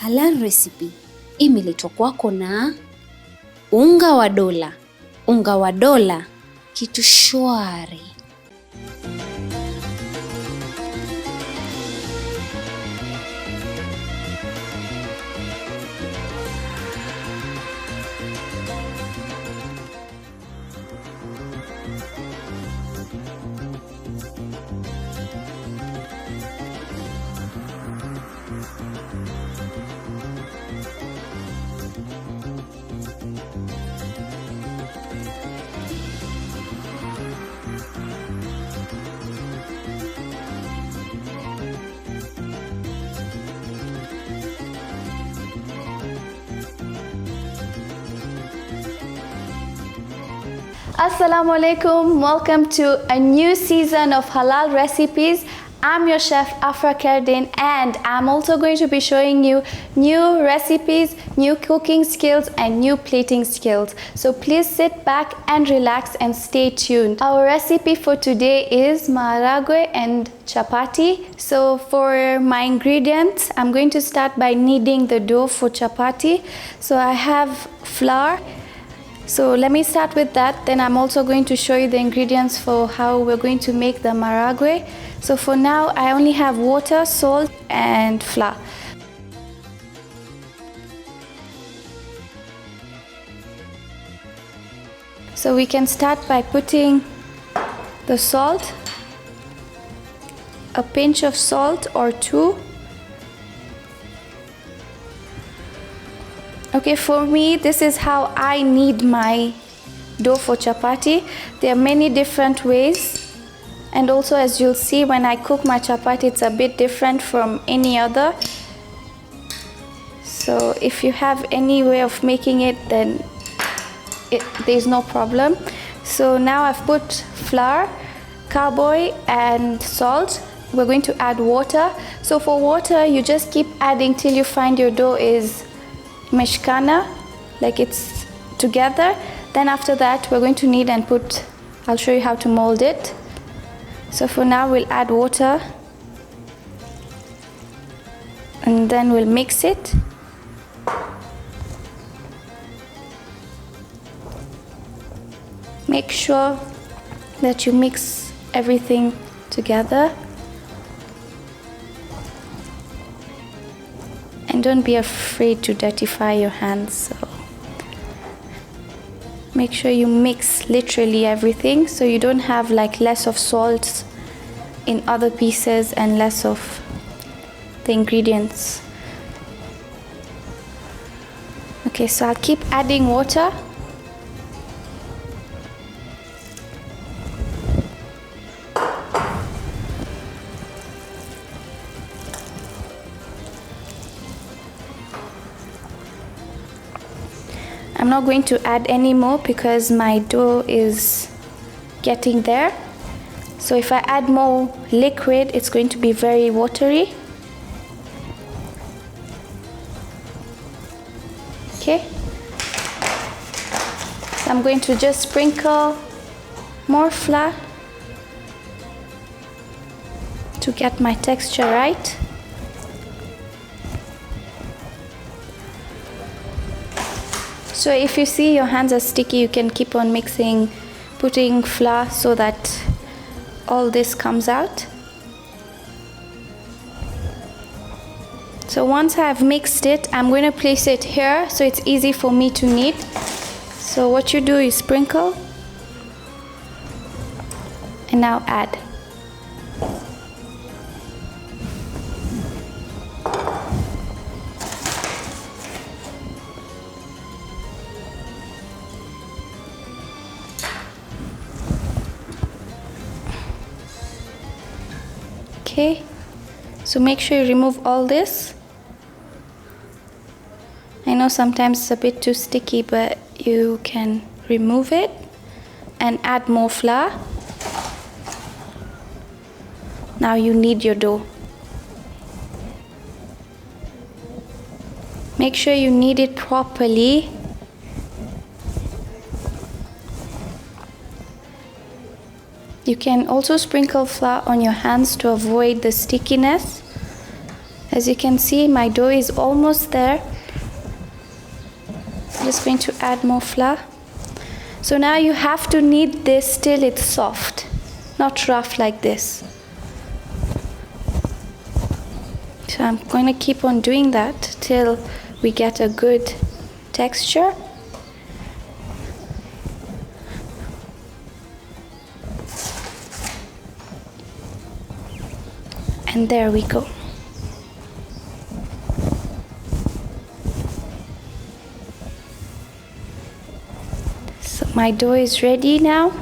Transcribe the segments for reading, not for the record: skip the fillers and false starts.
Halal recipe imeletwa kwako na unga wa dola. Unga wa dola, kitu shwari. Assalamu alaikum, welcome to a new season of Halal recipes. I'm your chef Afra Kerdin, and I'm also going to be showing you new recipes, new cooking skills and new plating skills. So please sit back and relax and stay tuned. Our recipe for today is Maharagwe and Chapati. So for my ingredients, I'm going to start by kneading the dough for chapati. So I have flour. So let me start with that, then I'm also going to show you the ingredients for how we're going to make the Maharagwe. So for now, I only have water, salt and flour. So we can start by putting the salt, a pinch of salt or two. Okay, for me, this is how I knead my dough for chapati. There are many different ways, and also as you'll see when I cook my chapati, it's a bit different from any other. So if you have any way of making it, then there's no problem. So now I've put flour, carboy and salt. We're going to add water. So for water, you just keep adding till you find your dough is meshkana, like it's together. Then after that we're going to knead and put, I'll show you how to mold it. So for now we'll add water and then we'll mix it. Make sure that you mix everything together. And don't be afraid to dirtify your hands. So make sure you mix literally everything, so you don't have like less of salt in other pieces and less of the ingredients. Okay, so I'll keep adding water. I'm not going to add any more because my dough is getting there. So if I add more liquid, it's going to be very watery. Okay. So I'm going to just sprinkle more flour to get my texture right. So if you see your hands are sticky, you can keep on mixing, putting flour so that all this comes out. So once I've mixed it, I'm going to place it here so it's easy for me to knead. So what you do is sprinkle and now add. Okay, so make sure you remove all this. I know sometimes it's a bit too sticky, but you can remove it and add more flour. Now you knead your dough. Make sure you knead it properly. You can also sprinkle flour on your hands to avoid the stickiness, As you can see, my dough is almost there. I'm just going to add more flour. So now you have to knead this till it's soft, not rough like this. So I'm going to keep on doing that till we get a good texture. And there we go. So my dough is ready now.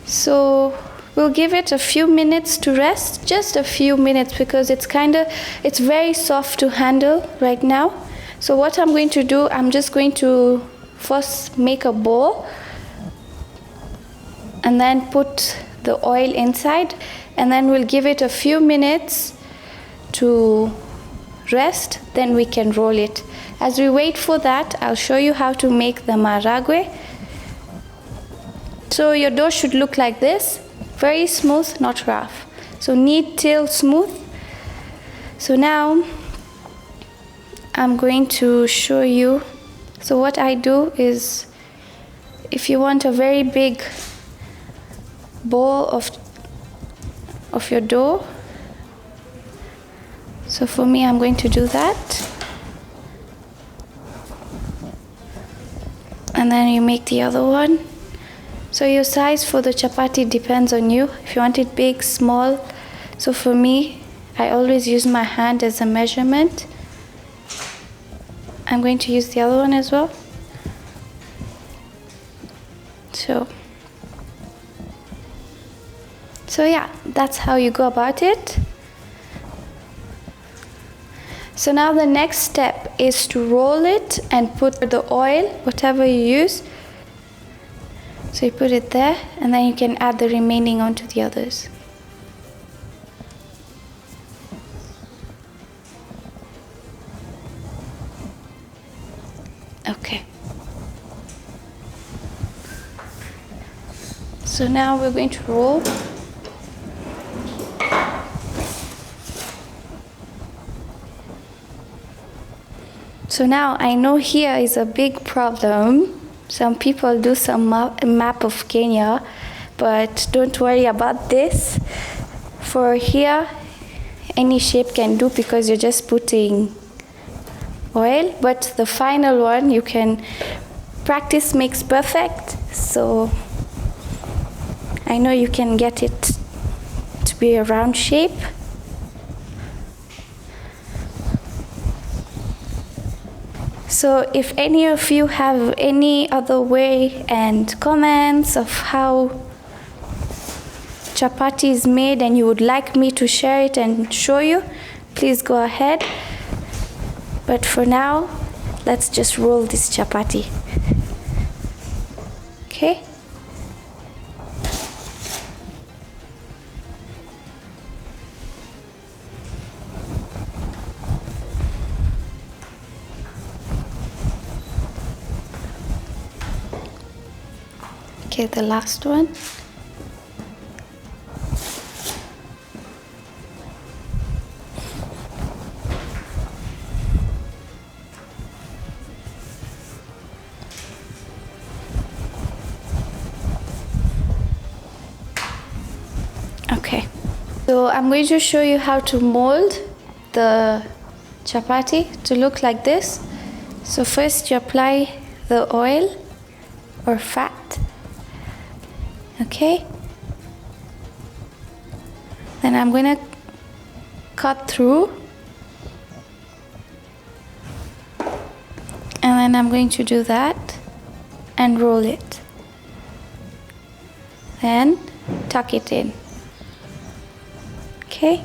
So we'll give it a few minutes to rest, just a few minutes, because it's very soft to handle right now. So what I'm going to do, I'm just going to first make a bowl and then put the oil inside, and then we'll give it a few minutes to rest, then we can roll it. As we wait for that, I'll show you how to make the Maharagwe. So your dough should look like this, very smooth, not rough. So knead till smooth. So now I'm going to show you. So what I do is, if you want a very big bowl of your dough, so for me, I'm going to do that. And then you make the other one. So your size for the chapati depends on you. If you want it big, small. So for me, I always use my hand as a measurement. I'm going to use the other one as well. So yeah, that's how you go about it. So now the next step is to roll it and put the oil, whatever you use. So you put it there, and then you can add the remaining onto the others. Okay. So now we're going to roll. So now I know here is a big problem. Some people do some map of Kenya, but don't worry about this. For here, any shape can do because you're just putting oil, but the final one, you can practice makes perfect. So I know you can get it to be a round shape. So if any of you have any other way and comments of how chapati is made and you would like me to share it and show you, please go ahead. But for now, let's just roll this chapati. Okay? Okay, the last one. Okay, so I'm going to show you how to mold the chapati to look like this. So first you apply the oil or fat. Okay, then I'm going to cut through, and then I'm going to do that and roll it, then tuck it in. Okay,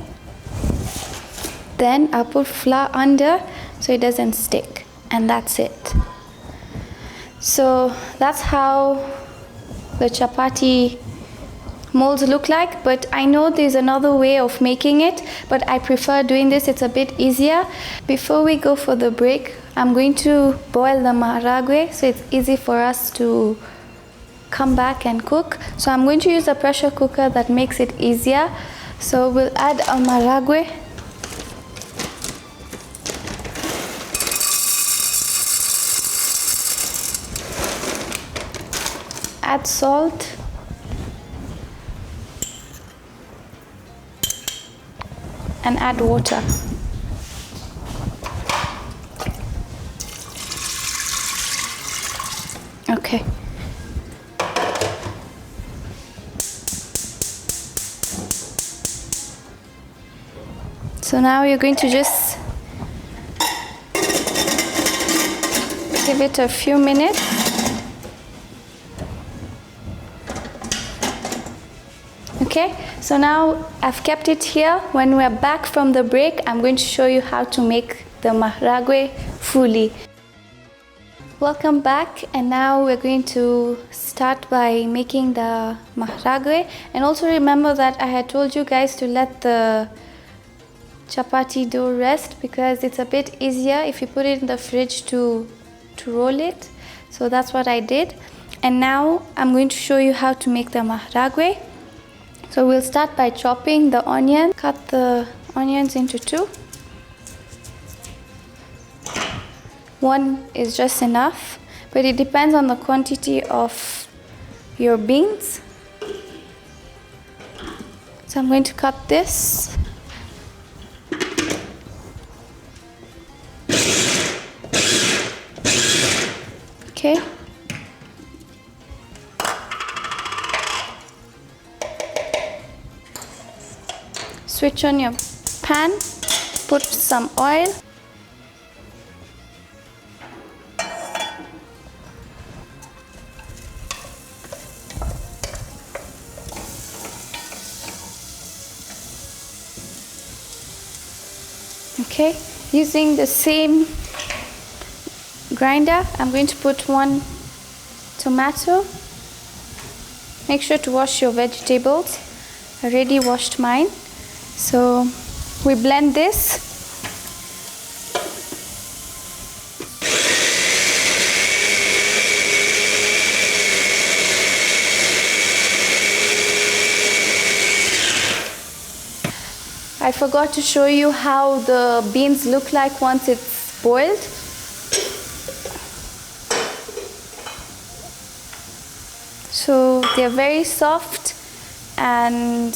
then I'll put flour under so it doesn't stick, and that's it. So that's how the chapati molds look like, but I know there's another way of making it, but I prefer doing this. It's a bit easier. Before we go for the break, I'm going to boil the Maharagwe so it's easy for us to come back and cook. So I'm going to use a pressure cooker that makes it easier. So we'll add a Maharagwe. Add salt. And add water. Okay. So now you're going to just give it a few minutes. Okay, so now I've kept it here. When we're back from the break, I'm going to show you how to make the Maharagwe fully. Welcome back, and now we're going to start by making the Maharagwe. And also remember that I had told you guys to let the chapati dough rest, because it's a bit easier if you put it in the fridge to roll it. So that's what I did. And now I'm going to show you how to make the Maharagwe. So we'll start by chopping the onion. Cut the onions into two. One is just enough, but it depends on the quantity of your beans. So I'm going to cut this. Okay. Switch on your pan, put some oil. Okay, using the same grinder, I'm going to put one tomato. Make sure to wash your vegetables. I already washed mine. So we blend this. I forgot to show you how the beans look like once it's boiled. So they're very soft, and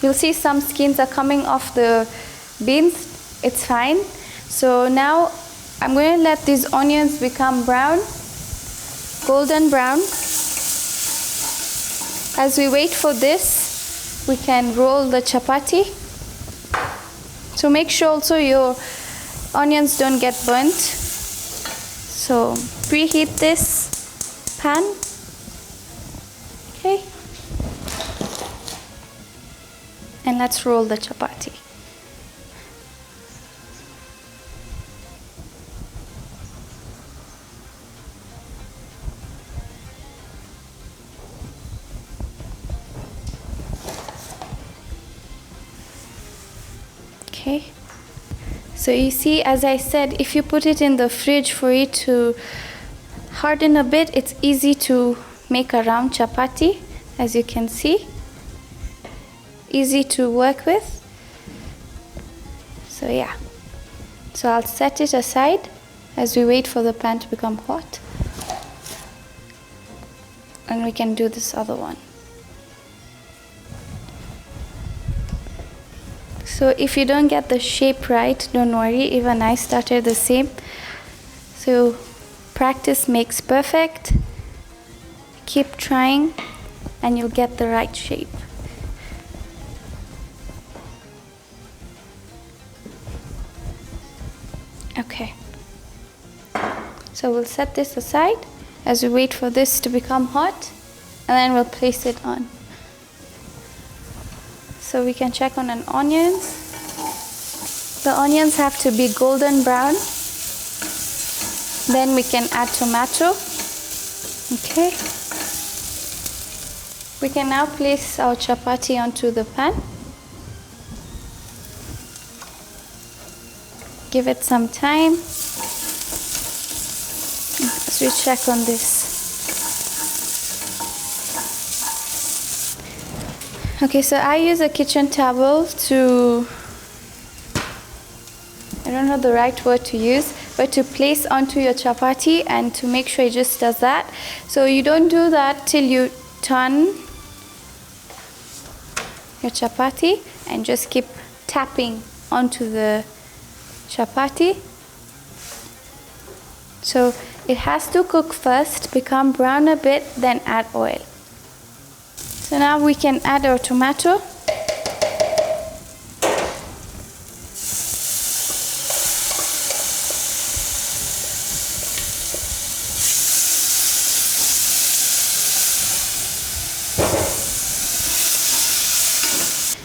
you'll see some skins are coming off the beans. It's fine. So now I'm going to let these onions become brown, golden brown. As we wait for this, we can roll the chapati. So make sure also your onions don't get burnt. So preheat this pan. Okay. And let's roll the chapati. Okay. So you see, as I said, if you put it in the fridge for it to harden a bit, it's easy to make a round chapati, as you can see. Easy to work with. So yeah, so I'll set it aside as we wait for the pan to become hot, and we can do this other one. So if you don't get the shape right, don't worry, even I started the same. So practice makes perfect. Keep trying and you'll get the right shape. Okay, so we'll set this aside as we wait for this to become hot, and then we'll place it on. So we can check on an onions. The onions have to be golden brown. Then we can add tomato. Okay. We can now place our chapati onto the pan. Give it some time. As we check on this. Okay, so I use a kitchen towel to, I don't know the right word to use, but to place onto your chapati and to make sure it just does that. So you don't do that till you turn your chapati, and just keep tapping onto the chapati. So it has to cook first, become brown a bit, then add oil. So now we can add our tomato.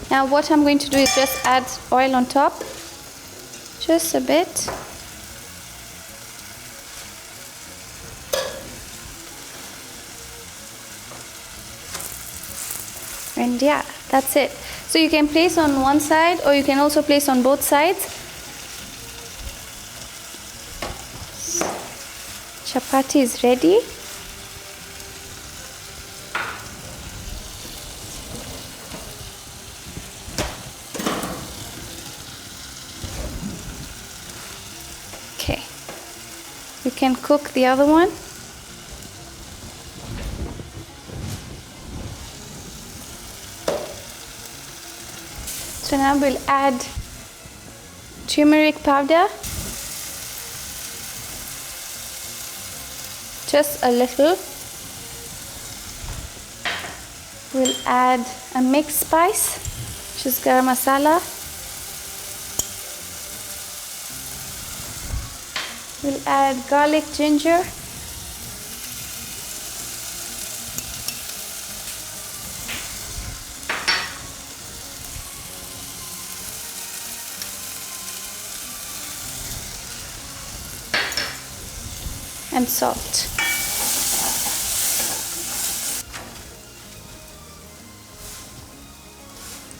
Now what I'm going to do is just add oil on top, just a bit. And yeah, that's it. So you can place on one side or you can also place on both sides. Chapati is ready. Okay, we can cook the other one. So now we'll add turmeric powder, just a little. We'll add a mixed spice, which is garam masala. We'll add garlic, ginger. And salt.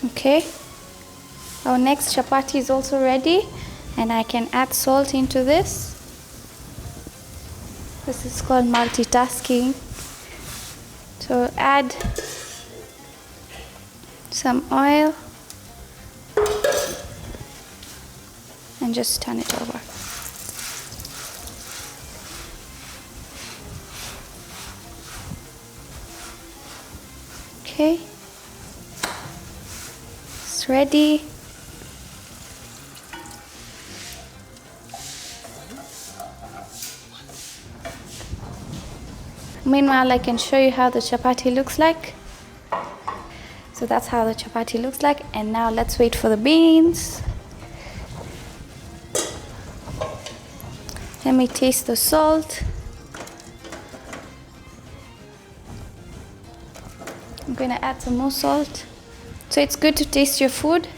Okay, our next chapati is also ready, and I can add salt into this. This is called multitasking. So add some oil and just turn it over. Okay, it's ready. Meanwhile, I can show you how the chapati looks like. So that's how the chapati looks like. And now let's wait for the beans. Let me taste the salt. I'm going to add some more salt. So it's good to taste your food.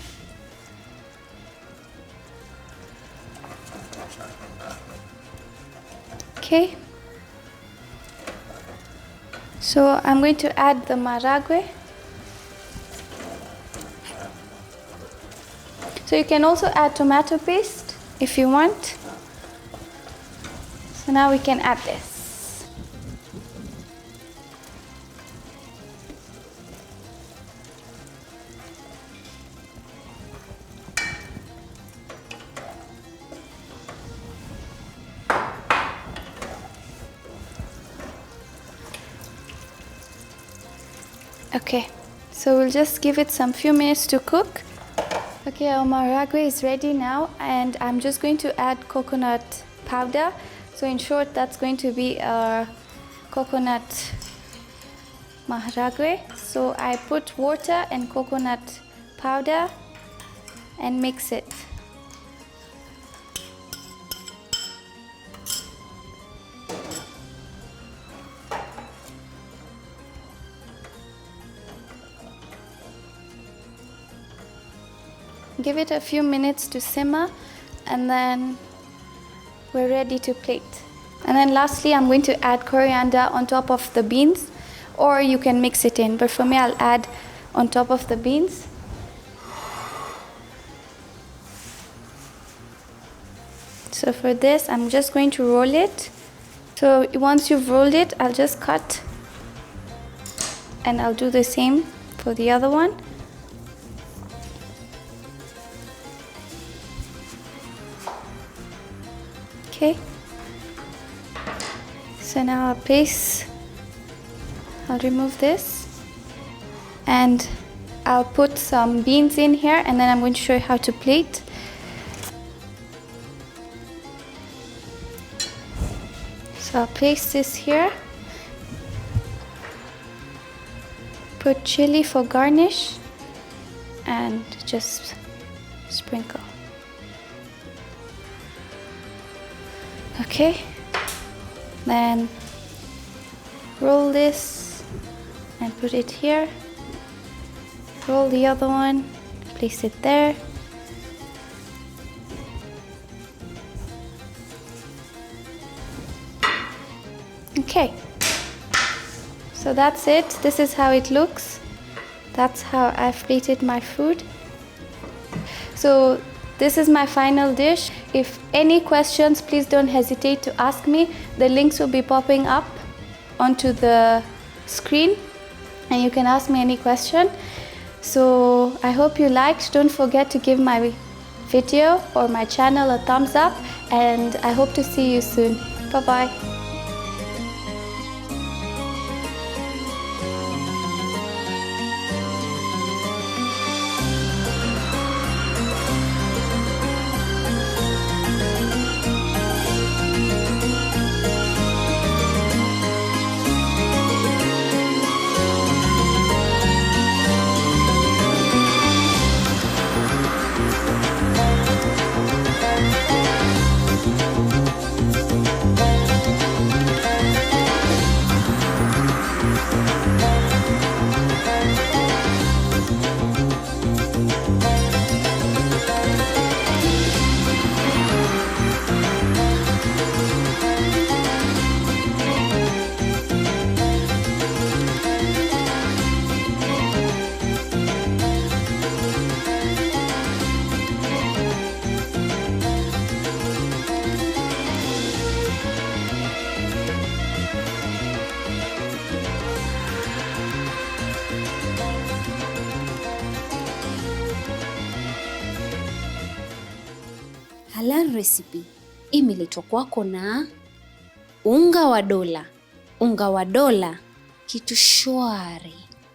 Okay. So I'm going to add the Maharagwe. So you can also add tomato paste if you want. So now we can add this. Okay, so we'll just give it some few minutes to cook. Okay, our Maharagwe is ready now, and I'm just going to add coconut powder. So in short, that's going to be our coconut Maharagwe. So I put water and coconut powder and mix it. Give it a few minutes to simmer, and then we're ready to plate. And then lastly, I'm going to add coriander on top of the beans, or you can mix it in, but for me I'll add on top of the beans. So for this, I'm just going to roll it. So once you've rolled it, I'll just cut, and I'll do the same for the other one. Okay. So now I'll remove this and I'll put some beans in here, and then I'm going to show you how to plate. So I'll place this here. Put chili for garnish and just sprinkle. Okay, then roll this and put it here. Roll the other one, place it there. Okay, so that's it. This is how it looks. That's how I've plated my food. So this is my final dish. If any questions, please don't hesitate to ask me. The links will be popping up onto the screen and you can ask me any question. So I hope you liked. Don't forget to give my video or my channel a thumbs up, and I hope to see you soon. Bye bye. Halal recipe imeletwa kwako na unga wa dola. Unga wa dola, kitu shwari.